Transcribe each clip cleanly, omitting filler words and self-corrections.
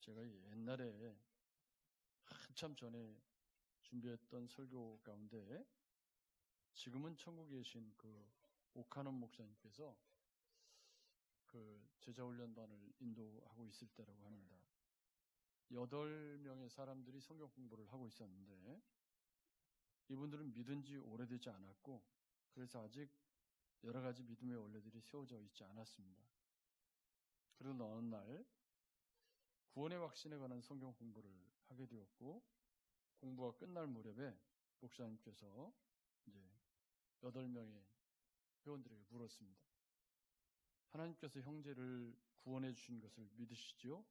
제가 옛날에 한참 전에 준비했던 설교 가운데 지금은 천국에 계신 그 오카논 목사님께서 그 제자훈련반을 인도하고 있을 때라고 합니다. 8명의 사람들이 성경 공부를 하고 있었는데 이분들은 믿은 지 오래되지 않았고 그래서 아직 여러 가지 믿음의 원리들이 세워져 있지 않았습니다. 그러던 어느 날 구원의 확신에 관한 성경 공부를 하게 되었고 공부가 끝날 무렵에 목사님께서 이제 8명의 회원들에게 물었습니다. 하나님께서 형제를 구원해 주신 것을 믿으시죠?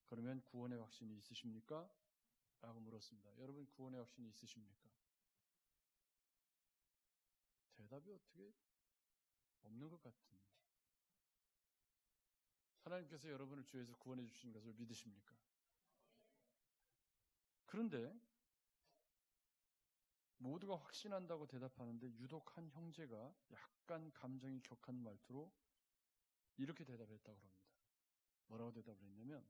그러면 구원의 확신이 있으십니까? 라고 물었습니다. 여러분 구원의 확신이 있으십니까? 대답이 어떻게 없는 것 같은데. 하나님께서 여러분을 죄에서 구원해 주신 것을 믿으십니까? 그런데 모두가 확신한다고 대답하는데 유독 한 형제가 약간 감정이 격한 말투로 이렇게 대답했다고 합니다. 뭐라고 대답을 했냐면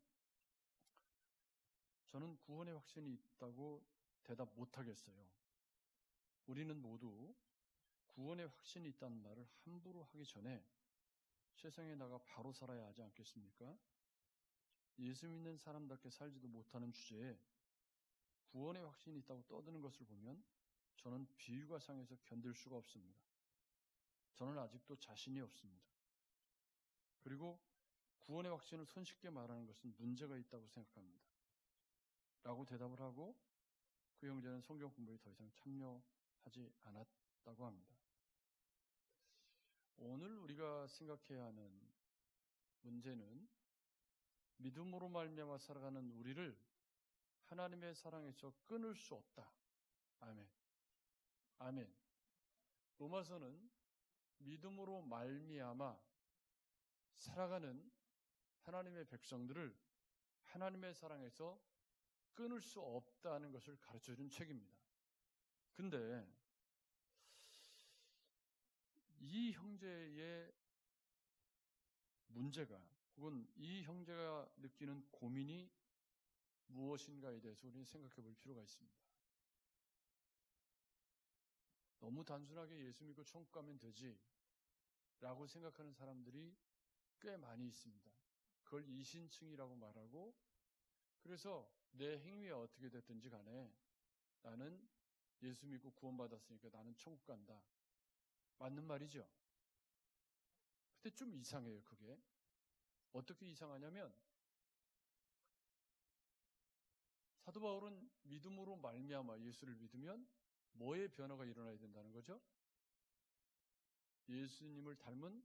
저는 구원의 확신이 있다고 대답 못하겠어요. 우리는 모두 구원의 확신이 있다는 말을 함부로 하기 전에 세상에 나가 바로 살아야 하지 않겠습니까? 예수 믿는 사람답게 살지도 못하는 주제에 구원의 확신이 있다고 떠드는 것을 보면 저는 비유가 상해서 견딜 수가 없습니다. 저는 아직도 자신이 없습니다. 그리고 구원의 확신을 손쉽게 말하는 것은 문제가 있다고 생각합니다. 라고 대답을 하고 그 형제는 성경 공부에 더 이상 참여하지 않았다고 합니다. 오늘 우리가 생각해야 하는 문제는 믿음으로 말미암아 살아가는 우리를 하나님의 사랑에서 끊을 수 없다. 아멘. 아멘. 로마서는 믿음으로 말미암아 살아가는 하나님의 백성들을 하나님의 사랑에서 끊을 수 없다는 것을 가르쳐준 책입니다. 근데 이 형제의 문제가 혹은 이 형제가 느끼는 고민이 무엇인가에 대해서 우리는 생각해 볼 필요가 있습니다. 너무 단순하게 예수 믿고 천국 가면 되지 라고 생각하는 사람들이 꽤 많이 있습니다. 그걸 이신층이라고 말하고 그래서 내 행위가 어떻게 됐든지 간에 나는 예수 믿고 구원받았으니까 나는 천국 간다. 맞는 말이죠. 근데 좀 이상해요, 그게. 어떻게 이상하냐면 사도 바울은 믿음으로 말미암아 예수를 믿으면 뭐의 변화가 일어나야 된다는 거죠? 예수님을 닮은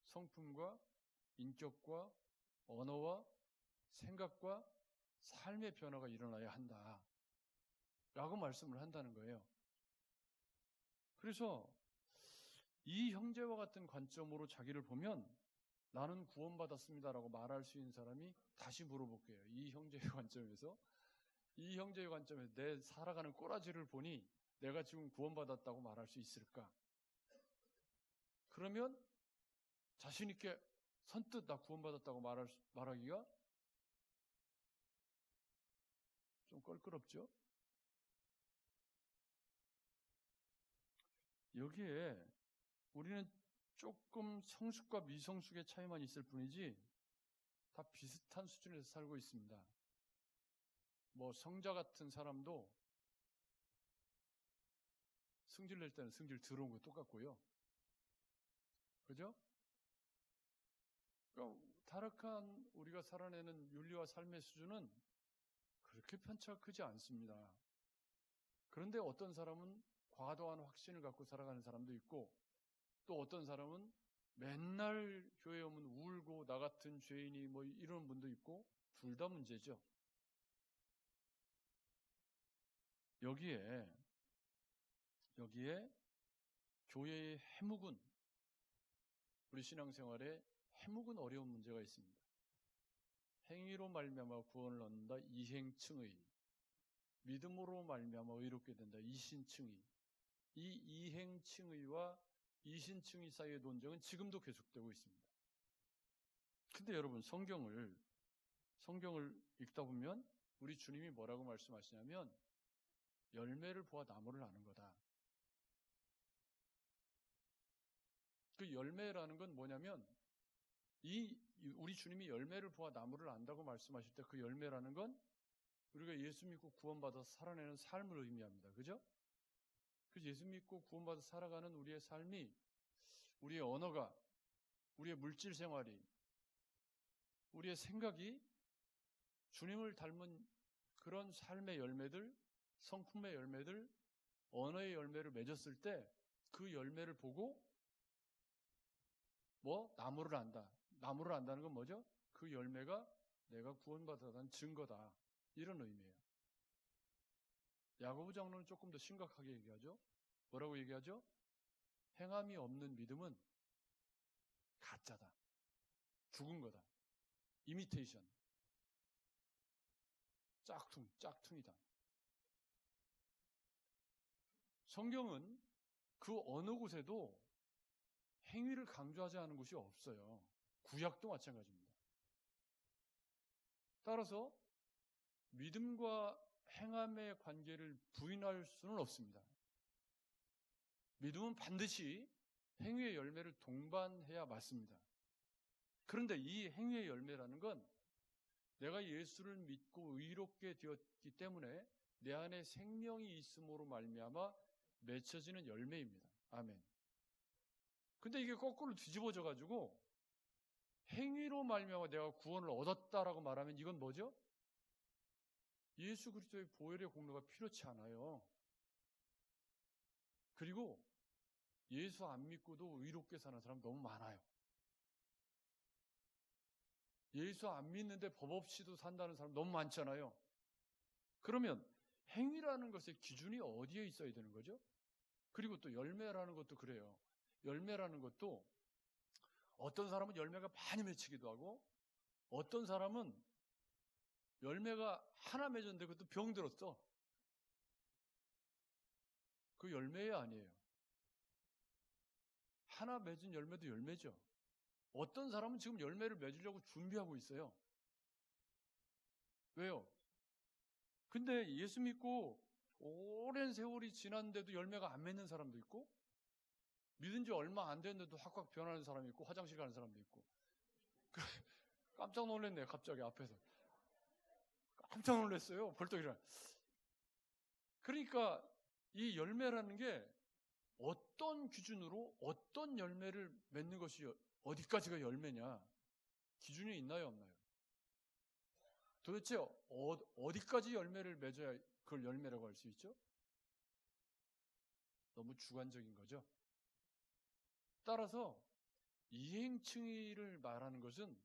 성품과 인격과 언어와 생각과 삶의 변화가 일어나야 한다. 라고 말씀을 한다는 거예요. 그래서 이 형제와 같은 관점으로 자기를 보면 나는 구원받았습니다라고 말할 수 있는 사람이 다시 물어볼게요. 이 형제의 관점에서 내 살아가는 꼬라지를 보니 내가 지금 구원받았다고 말할 수 있을까? 그러면 자신 있게 선뜻 나 구원받았다고 말하기가 좀 껄끄럽죠? 여기에 우리는 조금 성숙과 미성숙의 차이만 있을 뿐이지 다 비슷한 수준에서 살고 있습니다. 뭐 성자 같은 사람도 승질 낼 때는 승질 들어온 거 똑같고요. 그죠? 그러니까 타락한 우리가 살아내는 윤리와 삶의 수준은 그렇게 편차가 크지 않습니다. 그런데 어떤 사람은 과도한 확신을 갖고 살아가는 사람도 있고 또 어떤 사람은 맨날 교회 오면 울고 나 같은 죄인이 뭐 이런 분도 있고 둘 다 문제죠. 여기에 교회의 해묵은 우리 신앙생활에 해묵은 어려운 문제가 있습니다. 행위로 말미암아 구원을 얻는다 이행층의, 믿음으로 말미암아 의롭게 된다 이신층의. 이 이행층의와 이신층의 사이의 논쟁은 지금도 계속되고 있습니다. 근데 여러분 성경을 성경을 읽다 보면 우리 주님이 뭐라고 말씀하시냐면 열매를 보아 나무를 아는 거다. 그 열매라는 건 뭐냐면 우리 주님이 열매를 보아 나무를 안다고 말씀하실 때 그 열매라는 건 우리가 예수 믿고 구원받아서 살아내는 삶을 의미합니다. 그죠? 그래서 예수 믿고 구원받아서 살아가는 우리의 삶이, 우리의 언어가, 우리의 물질 생활이, 우리의 생각이 주님을 닮은 그런 삶의 열매들, 성품의 열매들, 언어의 열매를 맺었을 때 그 열매를 보고 나무를 안다. 나무를 안다는 건 뭐죠? 그 열매가 내가 구원받았다는 증거다. 이런 의미예요. 야고보 장로는 조금 더 심각하게 얘기하죠. 뭐라고 얘기하죠? 행함이 없는 믿음은 가짜다. 죽은 거다. 이미테이션. 짝퉁이다. 성경은 그 어느 곳에도 행위를 강조하지 않은 곳이 없어요. 구약도 마찬가지입니다. 따라서 믿음과 행함의 관계를 부인할 수는 없습니다. 믿음은 반드시 행위의 열매를 동반해야 맞습니다. 그런데 이 행위의 열매라는 건 내가 예수를 믿고 의롭게 되었기 때문에 내 안에 생명이 있음으로 말미암아 맺혀지는 열매입니다. 아멘. 근데 이게 거꾸로 뒤집어져 가지고 행위로 말미암아 내가 구원을 얻었다라고 말하면 이건 뭐죠? 예수 그리스도의 보혈의 공로가 필요치 않아요. 그리고 예수 안 믿고도 의롭게 사는 사람 너무 많아요. 예수 안 믿는데 법 없이도 산다는 사람 너무 많잖아요. 그러면 행위라는 것의 기준이 어디에 있어야 되는 거죠? 그리고 또 열매라는 것도 그래요. 열매라는 것도 어떤 사람은 열매가 많이 맺히기도 하고 어떤 사람은 열매가 하나 맺었는데 그것도 병들었어. 그 열매에 아니에요. 하나 맺은 열매도 열매죠. 어떤 사람은 지금 열매를 맺으려고 준비하고 있어요. 왜요? 근데 예수 믿고 오랜 세월이 지났는데도 열매가 안 맺는 사람도 있고 믿은 지 얼마 안 됐는데도 확확 변하는 사람이 있고 화장실 가는 사람도 있고 깜짝 놀랐네요. 갑자기 앞에서 깜짝 놀랐어요. 벌떡 일어나. 그러니까 이 열매라는 게 어떤 기준으로 어떤 열매를 맺는 것이 어디까지가 열매냐 기준이 있나요 없나요? 도대체 어디까지 열매를 맺어야 그걸 열매라고 할 수 있죠? 너무 주관적인 거죠. 따라서 이행층의를 말하는 것은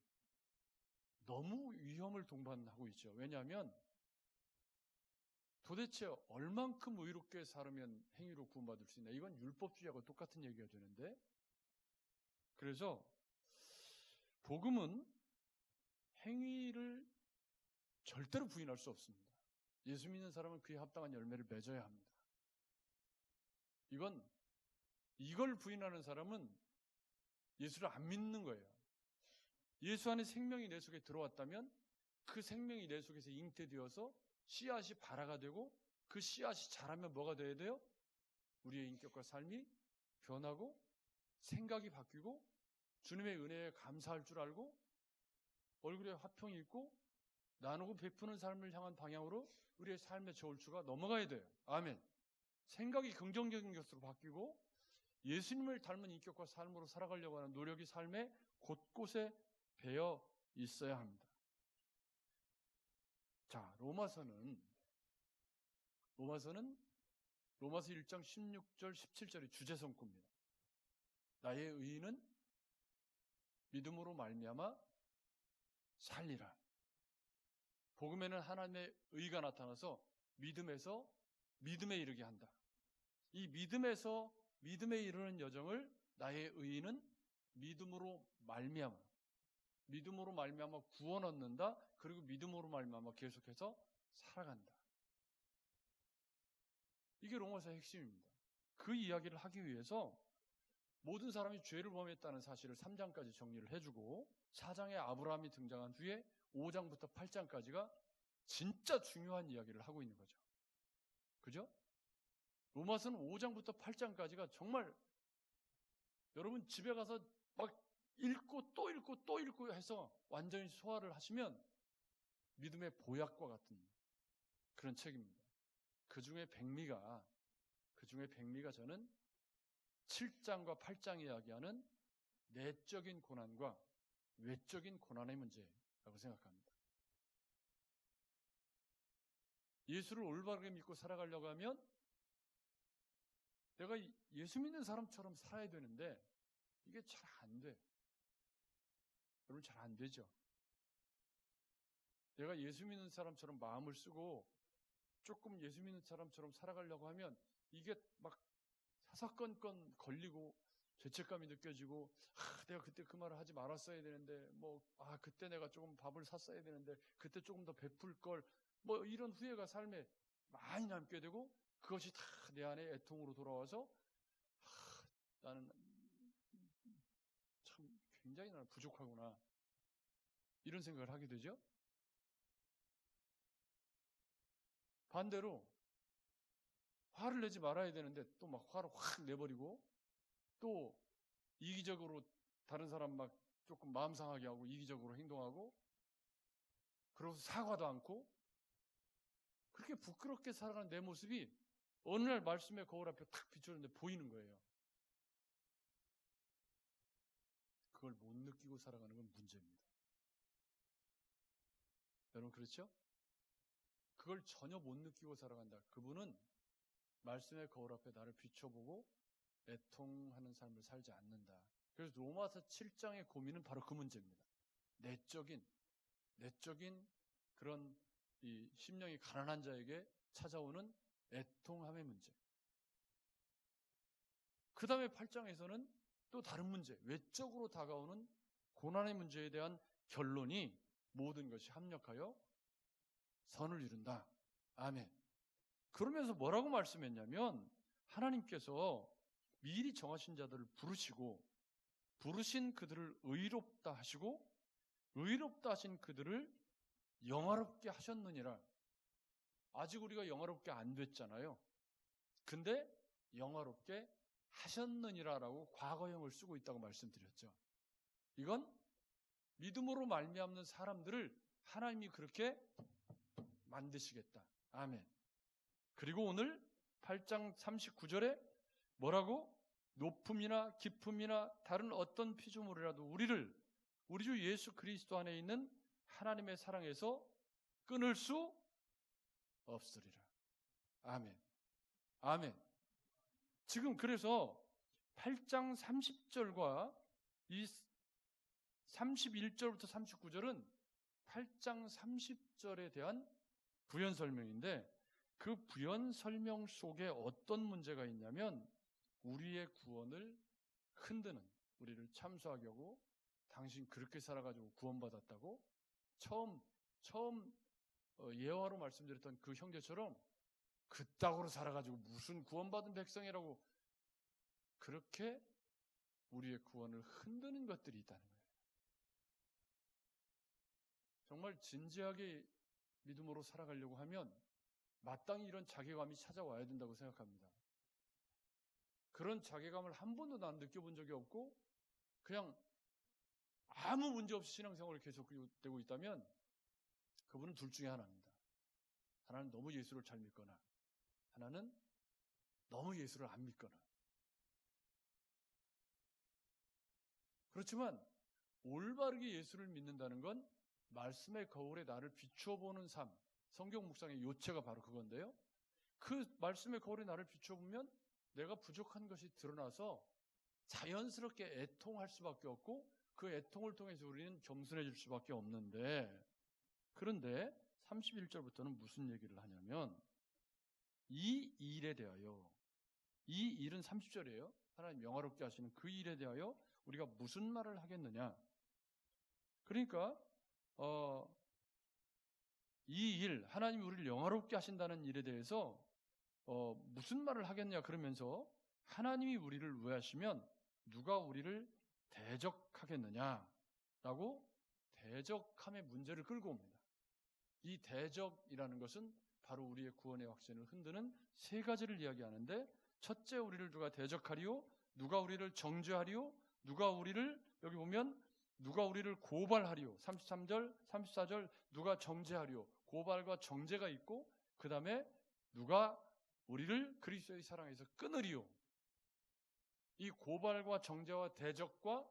너무 위험을 동반하고 있죠. 왜냐하면 도대체 얼만큼 의롭게 살으면 행위로 구원받을 수 있나? 이건 율법주의하고 똑같은 얘기가 되는데 그래서 복음은 행위를 절대로 부인할 수 없습니다. 예수 믿는 사람은 그에 합당한 열매를 맺어야 합니다. 이걸 부인하는 사람은 예수를 안 믿는 거예요. 예수 안에 생명이 내 속에 들어왔다면 그 생명이 내 속에서 잉태되어서 씨앗이 발화가 되고 그 씨앗이 자라면 뭐가 돼야 돼요? 우리의 인격과 삶이 변하고 생각이 바뀌고 주님의 은혜에 감사할 줄 알고 얼굴에 화평이 있고 나누고 베푸는 삶을 향한 방향으로 우리의 삶의 저울추가 넘어가야 돼요. 아멘. 생각이 긍정적인 것으로 바뀌고 예수님을 닮은 인격과 삶으로 살아가려고 하는 노력이 삶의 곳곳에 배어 있어야 합니다. 자, 로마서는 로마서 1장 16절 17절이 주제성구입니다. 나의 의인은 믿음으로 말미암아 살리라. 복음에는 하나님의 의가 나타나서 믿음에서 믿음에 이르게 한다. 이 믿음에서 믿음에 이르는 여정을 나의 의인은 믿음으로 말미암아 구원 얻는다. 그리고 믿음으로 말미암아 계속해서 살아간다. 이게 로마서의 핵심입니다. 그 이야기를 하기 위해서 모든 사람이 죄를 범했다는 사실을 3장까지 정리를 해주고 4장에 아브라함이 등장한 후에 5장부터 8장까지가 진짜 중요한 이야기를 하고 있는 거죠. 그죠? 로마서는 5장부터 8장까지가 정말 여러분 집에 가서 막 읽고 또 읽고 또 읽고 해서 완전히 소화를 하시면 믿음의 보약과 같은 그런 책입니다. 그 중에 백미가 저는 7장과 8장이 이야기하는 내적인 고난과 외적인 고난의 문제라고 생각합니다. 예수를 올바르게 믿고 살아가려고 하면 내가 예수 믿는 사람처럼 살아야 되는데 이게 잘 안 돼. 여러분 잘 안 되죠? 내가 예수 믿는 사람처럼 마음을 쓰고 조금 예수 믿는 사람처럼 살아가려고 하면 이게 막 사사건건 걸리고 죄책감이 느껴지고 내가 그때 그 말을 하지 말았어야 되는데 그때 내가 조금 밥을 샀어야 되는데 그때 조금 더 베풀 걸 이런 후회가 삶에 많이 남게 되고 그것이 다 내 안에 애통으로 돌아와서 나는 참 굉장히 나는 부족하구나 이런 생각을 하게 되죠. 반대로 화를 내지 말아야 되는데 또 막 화를 확 내버리고 또 이기적으로 다른 사람 막 조금 마음 상하게 하고 이기적으로 행동하고 그러고서 사과도 않고 그렇게 부끄럽게 살아가는 내 모습이 어느 날 말씀의 거울 앞에 탁 비추는데 보이는 거예요. 그걸 못 느끼고 살아가는 건 문제입니다. 여러분 그렇죠? 그걸 전혀 못 느끼고 살아간다. 그분은 말씀의 거울 앞에 나를 비춰보고 애통하는 삶을 살지 않는다. 그래서 로마서 7장의 고민은 바로 그 문제입니다. 내적인 그런 이 심령이 가난한 자에게 찾아오는 애통함의 문제. 그 다음에 8장에서는 또 다른 문제, 외적으로 다가오는 고난의 문제에 대한 결론이 모든 것이 합력하여 선을 이룬다. 아멘. 그러면서 뭐라고 말씀했냐면 하나님께서 미리 정하신 자들을 부르시고 부르신 그들을 의롭다 하시고 의롭다 하신 그들을 영화롭게 하셨느니라. 아직 우리가 영화롭게 안 됐잖아요. 근데 영화롭게 하셨느니라라고 과거형을 쓰고 있다고 말씀드렸죠. 이건 믿음으로 말미암는 사람들을 하나님이 그렇게 만드시겠다. 아멘. 그리고 오늘 8장 39절에 뭐라고? 높음이나 깊음이나 다른 어떤 피조물이라도 우리 주 예수 그리스도 안에 있는 하나님의 사랑에서 끊을 수 없으리라. 아멘. 아멘. 지금 그래서 8장 30절과 이 31절부터 39절은 8장 30절에 대한 부연 설명인데 그 부연 설명 속에 어떤 문제가 있냐면 우리의 구원을 흔드는, 우리를 참소하게 하고 당신 그렇게 살아가지고 구원받았다고 처음 예화로 말씀드렸던 그 형제처럼 그따구로 살아가지고 무슨 구원받은 백성이라고 그렇게 우리의 구원을 흔드는 것들이 있다는 거예요. 정말 진지하게 믿음으로 살아가려고 하면 마땅히 이런 자괴감이 찾아와야 된다고 생각합니다. 그런 자괴감을 한 번도 난 느껴본 적이 없고 그냥 아무 문제 없이 신앙생활을 계속되고 있다면 그분은 둘 중에 하나입니다. 하나는 너무 예수를 잘 믿거나 하나는 너무 예수를 안 믿거나. 그렇지만 올바르게 예수를 믿는다는 건 말씀의 거울에 나를 비춰보는 삶, 성경 묵상의 요체가 바로 그건데요. 그 말씀의 거울에 나를 비춰보면 내가 부족한 것이 드러나서 자연스럽게 애통할 수밖에 없고 그 애통을 통해서 우리는 겸손해질 수밖에 없는데 그런데 31절부터는 무슨 얘기를 하냐면 이 일에 대하여 이 일은 30절이에요. 하나님 영화롭게 하시는 그 일에 대하여 우리가 무슨 말을 하겠느냐. 그러니까 이 일, 하나님이 우리를 영화롭게 하신다는 일에 대해서 무슨 말을 하겠냐 그러면서 하나님이 우리를 우애하시면 누가 우리를 대적하겠느냐라고 대적함의 문제를 끌고 옵니다. 이 대적이라는 것은 바로 우리의 구원의 확신을 흔드는 세 가지를 이야기하는데, 첫째, 우리를 누가 대적하리요? 누가 우리를 정죄하리요? 누가 우리를, 여기 보면 누가 우리를 고발하리요? 33절, 34절 누가 정죄하리요? 고발과 정죄가 있고, 그 다음에 누가 우리를 그리스도의 사랑에서 끊으리요? 이 고발과 정죄와 대적과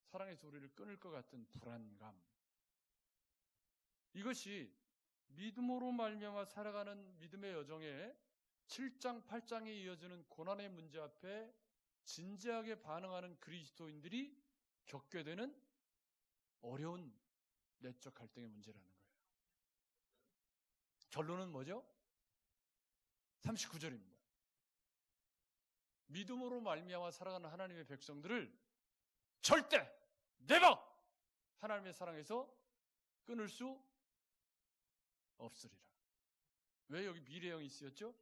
사랑에서 우리를 끊을 것 같은 불안감, 이것이 믿음으로 말미암아 살아가는 믿음의 여정에 7장, 8장에 이어지는 고난의 문제 앞에 진지하게 반응하는 그리스도인들이 겪게 되는 어려운 내적 갈등의 문제라는 거예요. 결론은 뭐죠? 39절입니다. 믿음으로 말미암아 살아가는 하나님의 백성들을 절대 never 하나님의 사랑에서 끊을 수 없으리라. 왜 여기 미래형이 쓰였죠?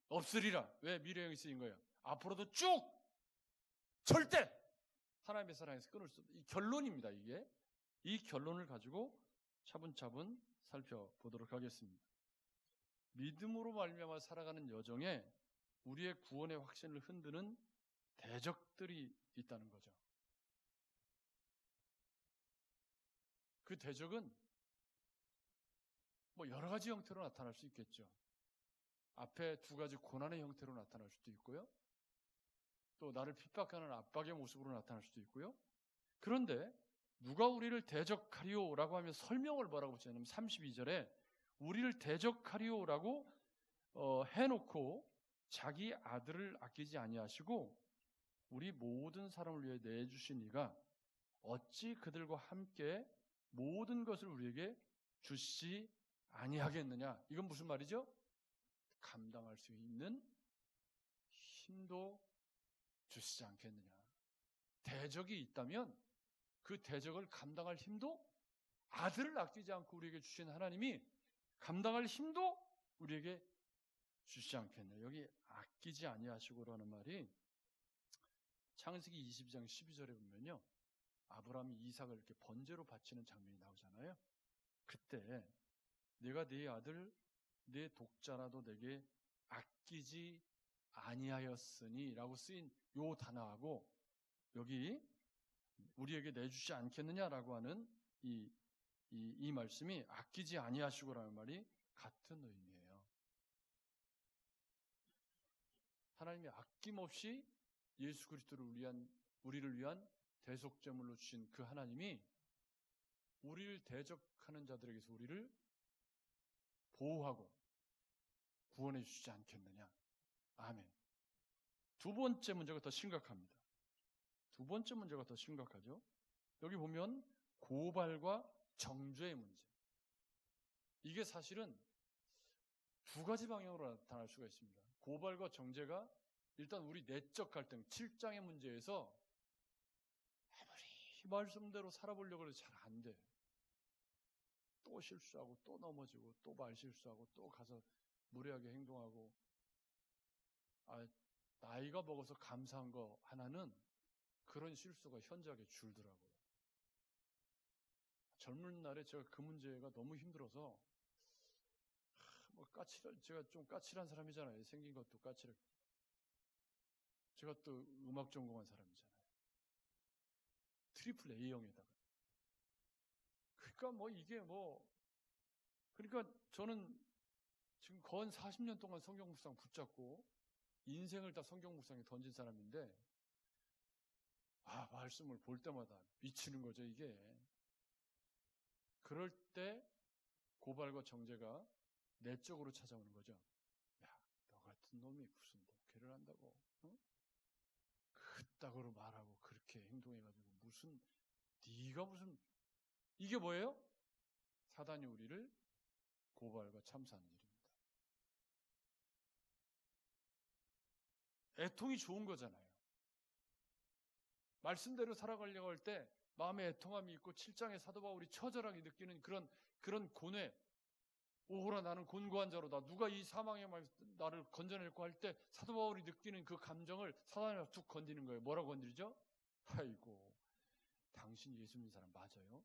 없으리라. 왜 미래형이 쓰인 거예요? 앞으로도 쭉 절대 하나님의 사랑에서 끊을 수 없다. 이 결론입니다. 이게 이 결론을 가지고 차분차분 살펴보도록 하겠습니다. 믿음으로 말미암아 살아가는 여정에 우리의 구원의 확신을 흔드는 대적들이 있다는 거죠. 그 대적은 여러 가지 형태로 나타날 수 있겠죠. 앞에 두 가지 고난의 형태로 나타날 수도 있고요. 또 나를 핍박하는 압박의 모습으로 나타날 수도 있고요. 그런데 누가 우리를 대적하리오라고 하면 설명을 뭐라고 했냐면 32절에 우리를 대적하리오라고 해놓고 자기 아들을 아끼지 아니하시고 우리 모든 사람을 위해 내주신 이가 어찌 그들과 함께 모든 것을 우리에게 주시 아니하겠느냐. 이건 무슨 말이죠? 감당할 수 있는 힘도 주시지 않겠느냐. 대적이 있다면 그 대적을 감당할 힘도 아들을 아끼지 않고 우리에게 주신 하나님이 감당할 힘도 우리에게 주시지 않겠느냐. 여기 아끼지 아니하시고라는 말이 창세기 22장 12절에 보면요, 아브라함이 이삭을 이렇게 번제로 바치는 장면이 나오잖아요. 그때 내가 네 아들 내 독자라도 내게 아끼지 아니하였으니 라고 쓰인 요 단어하고 여기 우리에게 내주지 않겠느냐라고 하는 이 말씀이 아끼지 아니하시고라는 말이 같은 의미예요. 하나님이 아낌없이 예수 그리스도를 우리를 위한 대속제물로 주신 그 하나님이 우리를 대적하는 자들에게서 우리를 보호하고 구원해 주시지 않겠느냐. 아멘. 두 번째 문제가 더 심각합니다. 두 번째 문제가 더 심각하죠. 여기 보면 고발과 정죄의 문제. 이게 사실은 두 가지 방향으로 나타날 수가 있습니다. 고발과 정죄가 일단 우리 내적 갈등, 7장의 문제에서 아무리 말씀대로 살아보려고 해도 잘 안 돼. 또 실수하고 또 넘어지고 또 말실수하고 또 가서 무례하게 행동하고, 나이가 먹어서 감사한 거 하나는 그런 실수가 현저하게 줄더라고요. 젊은 날에 제가 그 문제가 너무 힘들어서 제가 좀 까칠한 사람이잖아요. 생긴 것도 까칠하고. 제가 또 음악 전공한 사람이잖아요. 트리플 A형에다가. 그러니까 저는 지금 거의 40년 동안 성경 묵상 붙잡고 인생을 다 성경 묵상에 던진 사람인데, 말씀을 볼 때마다 미치는 거죠, 이게. 그럴 때 고발과 정죄가 내적으로 찾아오는 거죠. 야, 너 같은 놈이 무슨 목회를 한다고, 그따구로 말하고 그렇게 행동해가지고 네가 무슨, 이게 뭐예요? 사단이 우리를 고발과 참사하는 일입니다. 애통이 좋은 거잖아요. 말씀대로 살아가려고 할 때 마음에 애통함이 있고 7장의 사도 바울이 처절하게 느끼는 그런 고뇌, 오호라 나는 곤고한 자로다. 누가 이 사망의 말 나를 건져낼고 할 때 사도 바울이 느끼는 그 감정을 사단이 툭 건드리는 거예요. 뭐라고 건드리죠? 아이고, 당신 예수 믿는 사람 맞아요?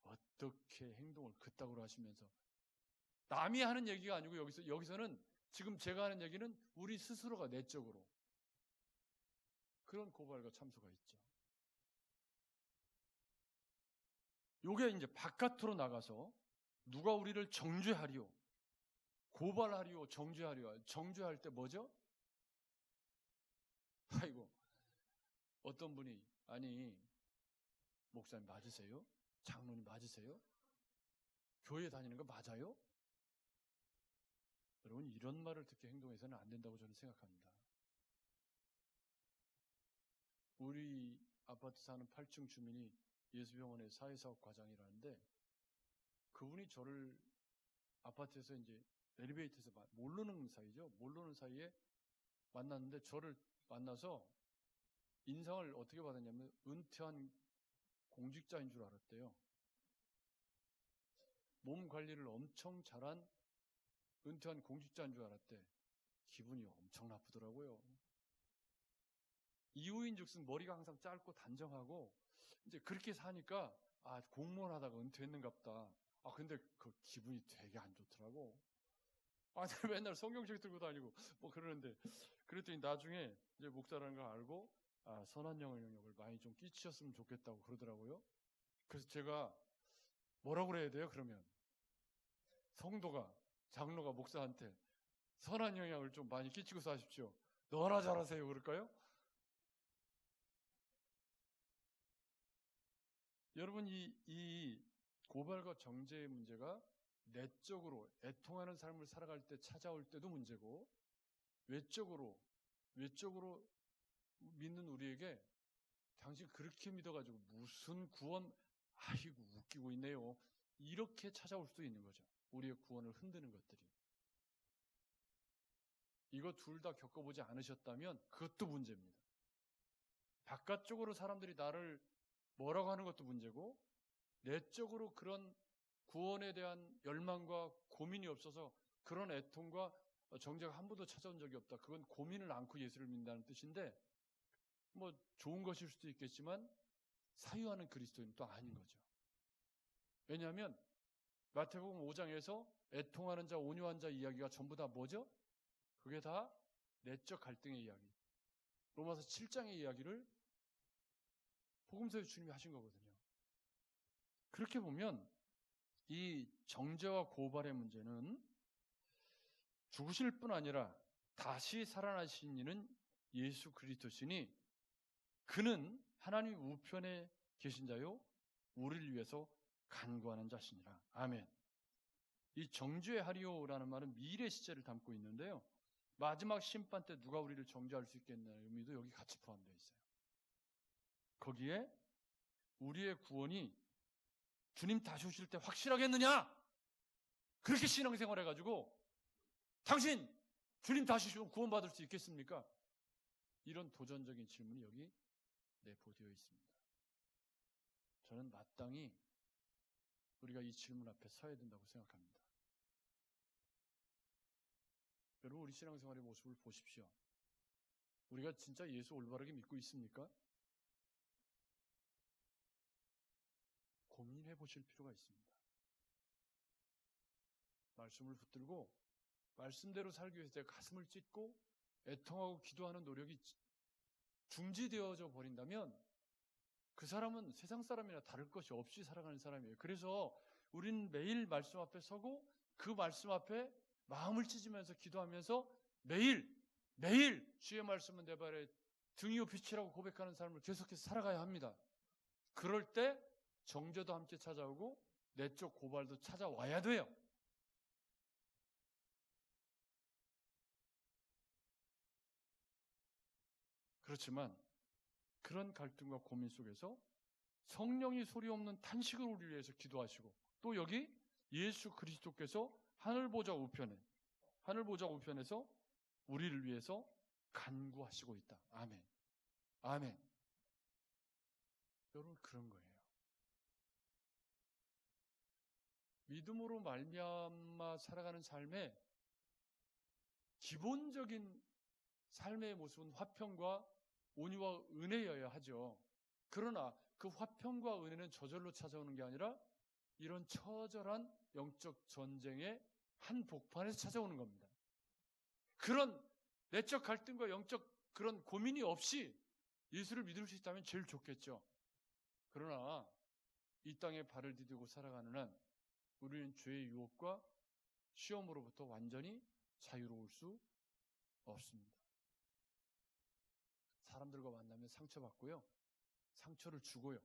어떻게 행동을 그따구로 하시면서 남이 하는 얘기가 아니고 여기서는 지금 제가 하는 얘기는 우리 스스로가 내적으로 그런 고발과 참소가 있죠. 요게 이제 바깥으로 나가서 누가 우리를 정죄하리요, 고발하리요, 정죄하리요. 정죄할 때 뭐죠? 아이고, 어떤 분이 아니 목사님 맞으세요? 장로님 맞으세요? 교회 다니는 거 맞아요? 여러분, 이런 말을 듣게 행동해서는 안 된다고 저는 생각합니다. 우리 아파트 사는 8층 주민이 예수병원의 사회사업 과장이라는데, 그분이 저를 아파트에서 이제 엘리베이터에서 모르는 사이죠. 모르는 사이에 만났는데, 저를 만나서 인상을 어떻게 받았냐면 은퇴한 공직자인 줄 알았대요. 몸 관리를 엄청 잘한 은퇴한 공직자인 줄 알았대. 기분이 엄청 나쁘더라고요. 이유인즉슨 머리가 항상 짧고 단정하고 이제 그렇게 사니까 공무원 하다가 은퇴했는가 보다. 근데 그 기분이 되게 안 좋더라고. 맨날 성경책 들고 다니고 뭐 그러는데, 그랬더니 나중에 이제 목사라는 걸 알고 선한 영향력을 많이 좀 끼치셨으면 좋겠다고 그러더라고요. 그래서 제가 뭐라고 그래야 돼요? 그러면 성도가, 장로가 목사한테 선한 영향을 좀 많이 끼치고 사십시오, 너나 잘하세요, 그럴까요? 여러분, 이 고발과 정죄의 문제가 내적으로 애통하는 삶을 살아갈 때 찾아올 때도 문제고, 외적으로 믿는 우리에게 당신 그렇게 믿어가지고 무슨 구원, 아이고 웃기고 있네요, 이렇게 찾아올 수도 있는 거죠. 우리의 구원을 흔드는 것들이. 이거 둘 다 겪어보지 않으셨다면 그것도 문제입니다. 바깥쪽으로 사람들이 나를 뭐라고 하는 것도 문제고, 내적으로 그런 구원에 대한 열망과 고민이 없어서 그런 애통과 정죄가 한 번도 찾아온 적이 없다. 그건 고민을 않고 예수를 믿는다는 뜻인데, 뭐 좋은 것일 수도 있겠지만 사유하는 그리스도인은 또 아닌 거죠. 왜냐하면 마태복음 5장에서 애통하는 자, 온유한 자 이야기가 전부 다 뭐죠? 그게 다 내적 갈등의 이야기. 로마서 7장의 이야기를 복음서에 주님이 하신 거거든요. 그렇게 보면 이 정죄와 고발의 문제는 죽으실 뿐 아니라 다시 살아나신 이는 예수 그리스도시니 그는 하나님 우편에 계신 자요 우리를 위해서 간구하는 자시니라. 아멘. 이 정죄하리오라는 말은 미래 시제를 담고 있는데요, 마지막 심판 때 누가 우리를 정죄할 수 있겠냐는 의미도 여기 같이 포함되어 있어요. 거기에 우리의 구원이 주님 다시 오실 때 확실하겠느냐? 그렇게 신앙생활 해가지고 당신 주님 다시 오시면 구원받을 수 있겠습니까? 이런 도전적인 질문이 여기 내포되어 있습니다. 저는 마땅히 우리가 이 질문 앞에 서야 된다고 생각합니다. 여러분, 우리 신앙생활의 모습을 보십시오. 우리가 진짜 예수 올바르게 믿고 있습니까? 고민해 보실 필요가 있습니다. 말씀을 붙들고 말씀대로 살기 위해서 제가 가슴을 찢고 애통하고 기도하는 노력이 중지되어져 버린다면 그 사람은 세상 사람이나 다를 것이 없이 살아가는 사람이에요. 그래서 우리는 매일 말씀 앞에 서고 그 말씀 앞에 마음을 찢으면서 기도하면서 매일 주의 말씀은 내 발에 등이요 빛이라고 고백하는 삶을 계속해서 살아가야 합니다. 그럴 때 정죄도 함께 찾아오고 내적 고발도 찾아와야 돼요. 그렇지만 그런 갈등과 고민 속에서 성령이 소리 없는 탄식을 우리를 위해서 기도하시고, 또 여기 예수 그리스도께서 하늘보좌 우편에서 우리를 위해서 간구하시고 있다. 아멘. 아멘. 여러분, 그런 거예요. 믿음으로 말미암아 살아가는 삶의 기본적인 삶의 모습은 화평과 온유와 은혜여야 하죠. 그러나 그 화평과 은혜는 저절로 찾아오는 게 아니라 이런 처절한 영적 전쟁의 한 복판에서 찾아오는 겁니다. 그런 내적 갈등과 영적 그런 고민이 없이 예수를 믿을 수 있다면 제일 좋겠죠. 그러나 이 땅에 발을 디디고 살아가는 한 우리는 죄의 유혹과 시험으로부터 완전히 자유로울 수 없습니다. 사람들과 만나면 상처받고요. 상처를 주고요.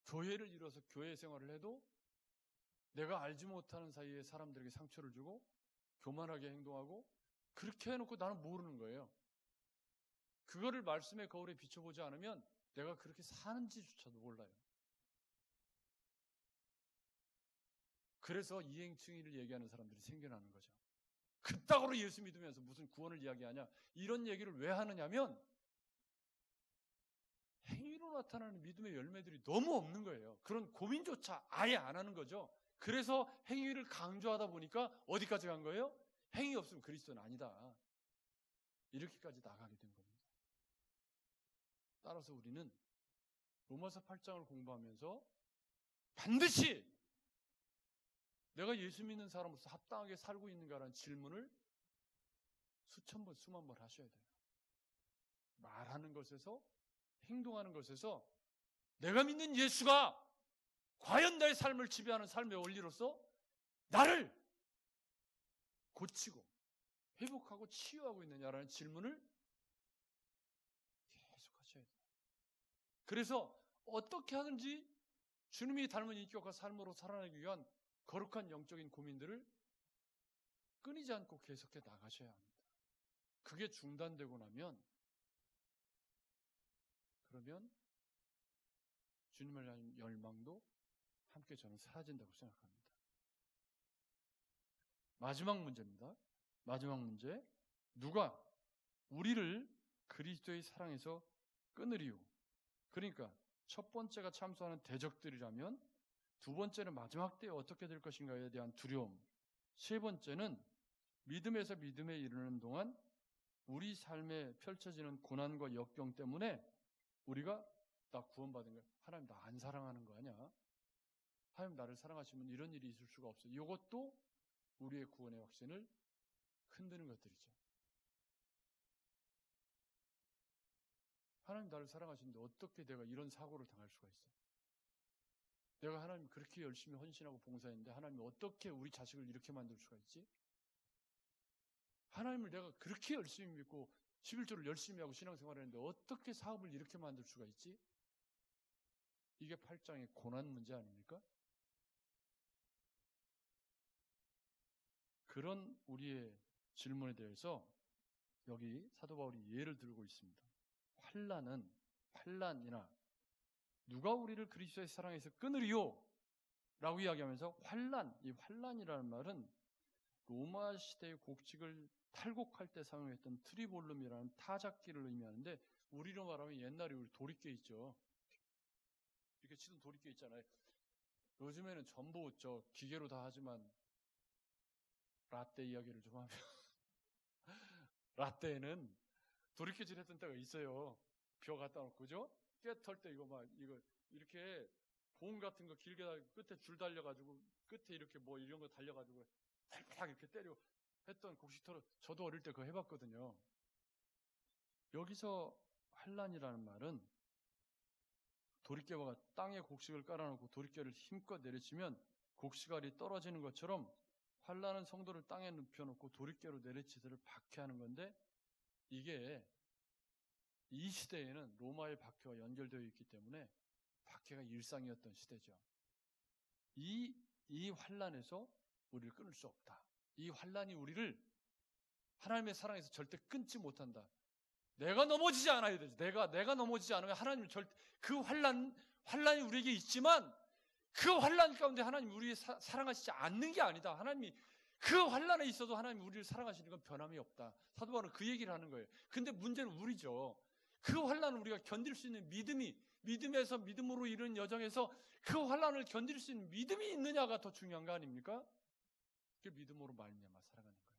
교회를 이뤄서 교회 생활을 해도 내가 알지 못하는 사이에 사람들에게 상처를 주고 교만하게 행동하고 그렇게 해놓고 나는 모르는 거예요. 그거를 말씀의 거울에 비춰보지 않으면 내가 그렇게 사는지조차도 몰라요. 그래서 이행충의를 얘기하는 사람들이 생겨나는 거죠. 그따구로 예수 믿으면서 무슨 구원을 이야기하냐 이런 얘기를 왜 하느냐면 행위로 나타나는 믿음의 열매들이 너무 없는 거예요. 그런 고민조차 아예 안 하는 거죠. 그래서 행위를 강조하다 보니까 어디까지 간 거예요? 행위 없으면 그리스도는 아니다. 이렇게까지 나가게 된 겁니다. 따라서 우리는 로마서 8장을 공부하면서 반드시 내가 예수 믿는 사람으로서 합당하게 살고 있는가라는 질문을 수천 번, 수만 번 하셔야 돼요. 말하는 것에서, 행동하는 것에서 내가 믿는 예수가 과연 나의 삶을 지배하는 삶의 원리로서 나를 고치고 회복하고 치유하고 있느냐라는 질문을 계속 하셔야 돼요. 그래서 어떻게 하든지 주님이 닮은 인격과 삶으로 살아내기 위한 거룩한 영적인 고민들을 끊이지 않고 계속해 나가셔야 합니다. 그게 중단되고 나면 그러면 주님을 향한 열망도 함께 저는 사라진다고 생각합니다. 마지막 문제입니다. 마지막 문제. 누가 우리를 그리스도의 사랑에서 끊으리요? 그러니까 첫 번째가 참소하는 대적들이라면 두 번째는 마지막 때에 어떻게 될 것인가에 대한 두려움, 세 번째는 믿음에서 믿음에 이르는 동안 우리 삶에 펼쳐지는 고난과 역경 때문에 우리가 나 구원받은 거야. 하나님 나 안 사랑하는 거 아니야? 하나님 나를 사랑하시면 이런 일이 있을 수가 없어. 이것도 우리의 구원의 확신을 흔드는 것들이죠. 하나님 나를 사랑하시는데 어떻게 내가 이런 사고를 당할 수가 있어? 내가 하나님 그렇게 열심히 헌신하고 봉사했는데 하나님이 어떻게 우리 자식을 이렇게 만들 수가 있지? 하나님을 내가 그렇게 열심히 믿고 11조를 열심히 하고 신앙생활을 했는데 어떻게 사업을 이렇게 만들 수가 있지? 이게 8장의 고난 문제 아닙니까? 그런 우리의 질문에 대해서 여기 사도 바울이 예를 들고 있습니다. 환난이나 누가 우리를 그리스도의 사랑에서 끊으리요? 라고 이야기하면서 이 환난이라는 말은 로마 시대의 곡식을 탈곡할 때 사용했던 트리볼룸이라는 타작기를 의미하는데 우리로 말하면 옛날에 우리 도리깨 있죠. 이렇게 치던 도리깨 있잖아요. 요즘에는 전부 기계로 다 하지만 라떼 이야기를 좀 하면 라떼에는 도리깨질 했던 때가 있어요. 벼 갖다 놓고 그죠? 깨 털 때 이거 이렇게 봉 같은 거 길게 끝에 줄 달려가지고 끝에 이렇게 뭐 이런 거 달려가지고 탁탁 이렇게 때려 했던 곡식터를 저도 어릴 때 그거 해봤거든요. 여기서 환난이라는 말은 도리깨가 땅에 곡식을 깔아놓고 도리깨를 힘껏 내리치면 곡식알이 떨어지는 것처럼 환난은 성도를 땅에 눕혀놓고 도리깨로 내리치기를 박해하는 건데 이게 이 시대에는 로마의 박해와 연결되어 있기 때문에 박해가 일상이었던 시대죠. 이 환난에서 우리를 끊을 수 없다. 이 환난이 우리를 하나님의 사랑에서 절대 끊지 못한다. 내가 넘어지지 않아야 되지. 내가 넘어지지 않으면 하나님 그 환난이 우리에게 있지만 그 환난 가운데 하나님 우리를 사랑하시지 않는 게 아니다. 하나님이 그 환난에 있어도 하나님 우리를 사랑하시는 건 변함이 없다. 사도 바울은 그 얘기를 하는 거예요. 근데 문제는 우리죠. 그 환난을 우리가 견딜 수 있는 믿음에서 믿음으로 이르는 여정에서 그 환난을 견딜 수 있는 믿음이 있느냐가 더 중요한 거 아닙니까? 그게 믿음으로 말미암아 살아가는 거예요.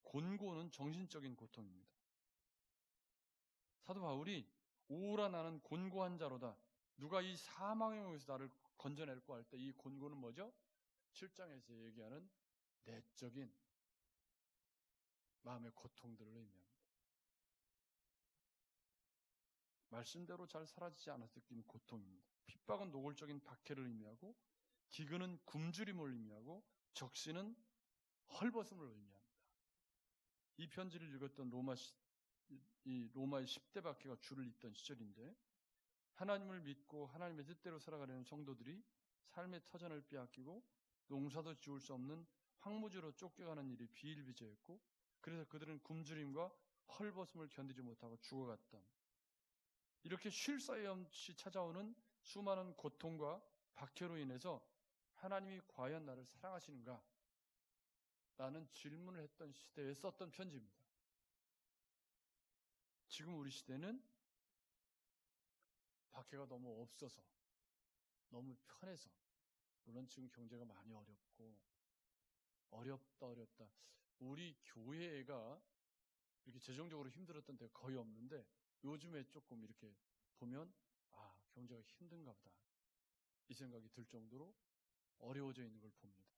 곤고는 정신적인 고통입니다. 사도 바울이 오라 나는 곤고한 자로다. 누가 이 사망의 몸에서 나를 건져낼고 할 때 이 곤고는 뭐죠? 7장에서 얘기하는 내적인 마음의 고통들을 의미합니다. 말씀대로 잘 사라지지 않았을 때 고통입니다. 핍박은 노골적인 박해를 의미하고, 기근은 굶주림을 의미하고, 적신은 헐벗음을 의미합니다. 이 편지를 읽었던 로마의 10대 박해가 줄을 잇던 시절인데, 하나님을 믿고 하나님의 뜻대로 살아가려는 성도들이 삶의 터전을 빼앗기고 농사도 지을 수 없는 황무지로 쫓겨가는 일이 비일비재했고, 그래서 그들은 굶주림과 헐벗음을 견디지 못하고 죽어갔다. 이렇게 쉴 사이 없이 찾아오는 수많은 고통과 박해로 인해서 하나님이 과연 나를 사랑하시는가? 라는 질문을 했던 시대에 썼던 편지입니다. 지금 우리 시대는 박해가 너무 없어서, 너무 편해서, 물론 지금 경제가 많이 어렵고 어렵다. 우리 교회가 이렇게 재정적으로 힘들었던 때가 거의 없는데, 요즘에 조금 이렇게 보면 경제가 힘든가 보다, 이 생각이 들 정도로 어려워져 있는 걸 봅니다.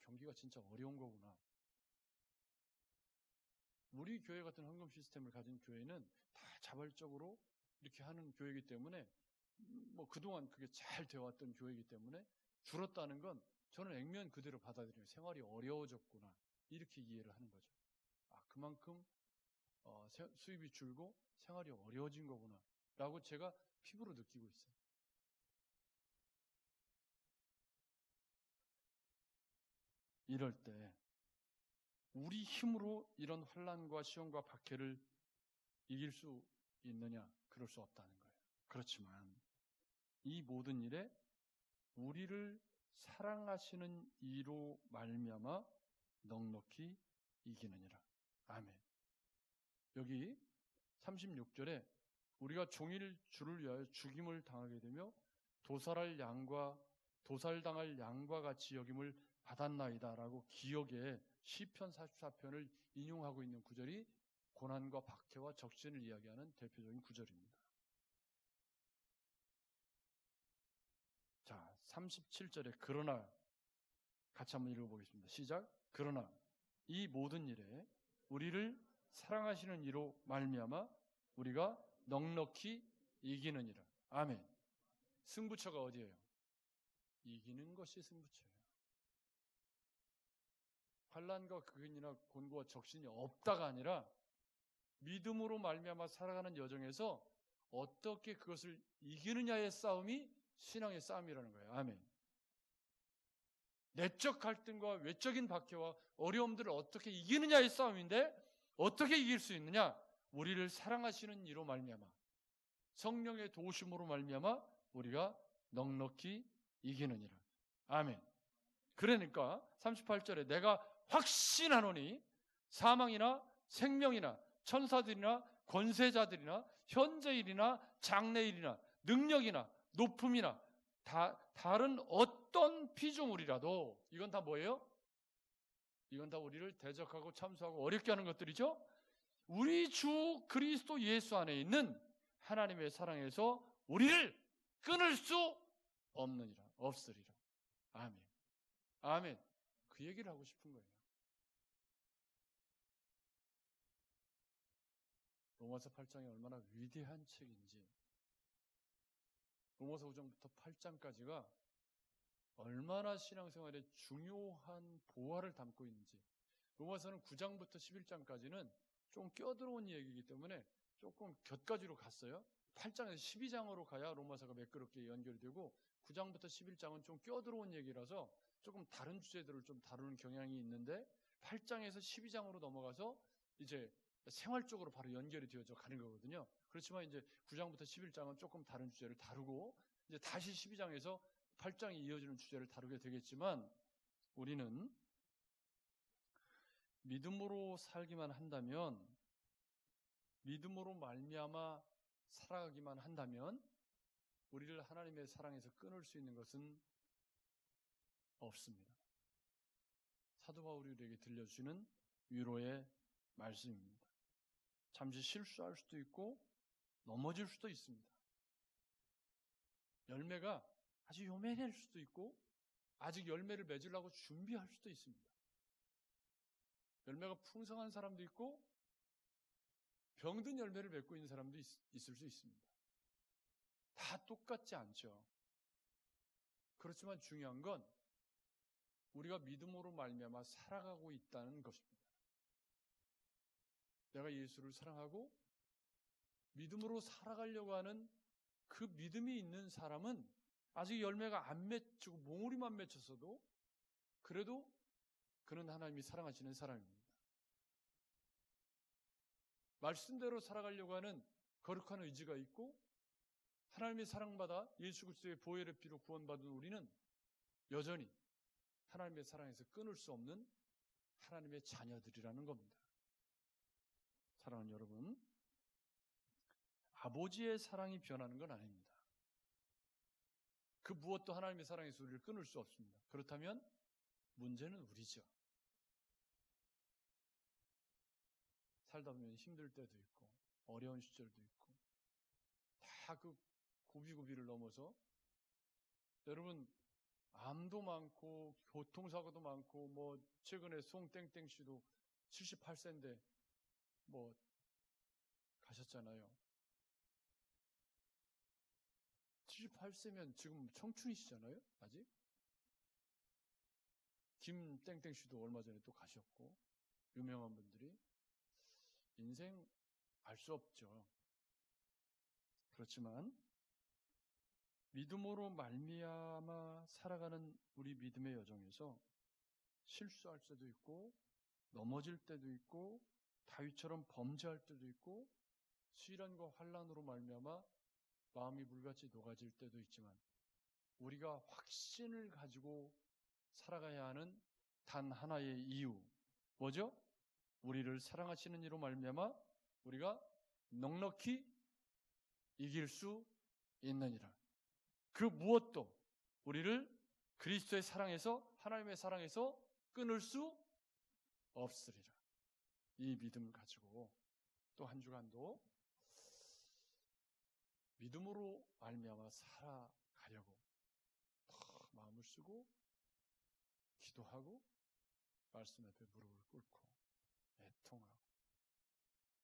경기가 진짜 어려운 거구나. 우리 교회 같은 헌금 시스템을 가진 교회는 다 자발적으로 이렇게 하는 교회이기 때문에, 그동안 그게 잘 되어왔던 교회이기 때문에 줄었다는 건 저는 액면 그대로 받아들여요. 생활이 어려워졌구나, 이렇게 이해를 하는 거죠. 그만큼 수입이 줄고 생활이 어려워진 거구나 라고 제가 피부로 느끼고 있어요. 이럴 때 우리 힘으로 이런 환난과 시험과 박해를 이길 수 있느냐? 그럴 수 없다는 거예요. 그렇지만 이 모든 일에 우리를 사랑하시는 이로 말미암아 넉넉히 이기느니라. 아멘. 여기 36절에 우리가 종일 주를 위하여 죽임을 당하게 되며 도살당할 양과 같이 여김을 받았나이다 라고 기억에 시편 44편을 인용하고 있는 구절이 고난과 박해와 적신을 이야기하는 대표적인 구절입니다. 자, 37절에 그러나, 같이 한번 읽어보겠습니다. 시작. 그러나 이 모든 일에 우리를 사랑하시는 이로 말미암아 우리가 넉넉히 이기느니라. 아멘. 승부처가 어디예요? 이기는 것이 승부처예요. 환난과 극인이나 곤고와 적신이 없다가 아니라 믿음으로 말미암아 살아가는 여정에서 어떻게 그것을 이기느냐의 싸움이 신앙의 싸움이라는 거예요. 아멘. 내적 갈등과 외적인 박해와 어려움들을 어떻게 이기느냐의 싸움인데, 어떻게 이길 수 있느냐? 우리를 사랑하시는 이로 말미암아, 성령의 도우심으로 말미암아 우리가 넉넉히 이기느니라. 아멘. 그러니까 38절에 내가 확신하노니 사망이나 생명이나 천사들이나 권세자들이나 현재일이나 장래일이나 능력이나 높음이나 다른 어떤 피조물이라도, 이건 다 뭐예요? 이건 다 우리를 대적하고 참수하고 어렵게 하는 것들이죠. 우리 주 그리스도 예수 안에 있는 하나님의 사랑에서 우리를 끊을 수 없으리라. 아멘. 아멘. 그 얘기를 하고 싶은 거예요. 로마서 8장이 얼마나 위대한 책인지, 로마서 5장부터 8장까지가 얼마나 신앙생활에 중요한 보화를 담고 있는지. 로마서는 9장부터 11장까지는 좀 껴들어온 얘기이기 때문에 조금 곁가지로 갔어요. 8장에서 12장으로 가야 로마서가 매끄럽게 연결이 되고, 9장부터 11장은 좀 껴들어온 얘기라서 조금 다른 주제들을 좀 다루는 경향이 있는데, 8장에서 12장으로 넘어가서 이제 생활적으로 바로 연결이 되어져 가는 거거든요. 그렇지만 이제 9장부터 11장은 조금 다른 주제를 다루고, 이제 다시 12장에서 8장이 이어지는 주제를 다루게 되겠지만, 우리는 믿음으로 살기만 한다면, 믿음으로 말미암아 살아가기만 한다면 우리를 하나님의 사랑에서 끊을 수 있는 것은 없습니다. 사도 바울이 우리에게 들려주시는 위로의 말씀입니다. 잠시 실수할 수도 있고 넘어질 수도 있습니다. 열매가 아주 요만할 수도 있고 아직 열매를 맺으려고 준비할 수도 있습니다. 열매가 풍성한 사람도 있고 병든 열매를 맺고 있는 사람도 있을 수 있습니다. 다 똑같지 않죠. 그렇지만 중요한 건 우리가 믿음으로 말미암아 살아가고 있다는 것입니다. 내가 예수를 사랑하고 믿음으로 살아가려고 하는 그 믿음이 있는 사람은 아직 열매가 안 맺히고 몽우리만 맺혔어도 그래도 그는 하나님이 사랑하시는 사람입니다. 말씀대로 살아가려고 하는 거룩한 의지가 있고 하나님의 사랑받아 예수 그리스도의 보혈의 피로 구원받은 우리는 여전히 하나님의 사랑에서 끊을 수 없는 하나님의 자녀들이라는 겁니다. 사랑하는 여러분, 아버지의 사랑이 변하는 건 아닙니다. 그 무엇도 하나님의 사랑에서 우리를 끊을 수 없습니다. 그렇다면 문제는 우리죠. 살다 보면 힘들 때도 있고 어려운 시절도 있고 다 그 고비고비를 넘어서 여러분 암도 많고 교통사고도 많고 뭐 최근에 송땡땡 씨도 78세인데 뭐 가셨잖아요. 78세면 지금 청춘이시잖아요, 아직? 김땡땡 씨도 얼마 전에 또 가셨고, 유명한 분들이. 인생 알 수 없죠. 그렇지만, 믿음으로 말미암아 살아가는 우리 믿음의 여정에서 실수할 때도 있고, 넘어질 때도 있고, 다윗처럼 범죄할 때도 있고, 시련과 환난으로 말미암아 마음이 불같이 녹아질 때도 있지만 우리가 확신을 가지고 살아가야 하는 단 하나의 이유 뭐죠? 우리를 사랑하시는 이로 말미암아 우리가 넉넉히 이길 수 있느니라. 그 무엇도 우리를 그리스도의 사랑에서 하나님의 사랑에서 끊을 수 없으리라. 이 믿음을 가지고 또 한 주간도 믿음으로 말미암아 살아가려고 더 마음을 쓰고 기도하고 말씀 앞에 무릎을 꿇고 애통하고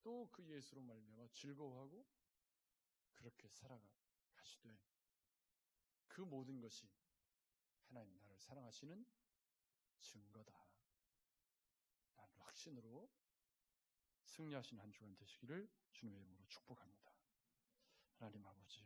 또 그 예수로 말미암아 즐거워하고 그렇게 살아가시되 그 모든 것이 하나님 나를 사랑하시는 증거다 라는 확신으로 승리하신 한 주간 되시기를 주님의 이름으로 축복합니다. 하나님 아버지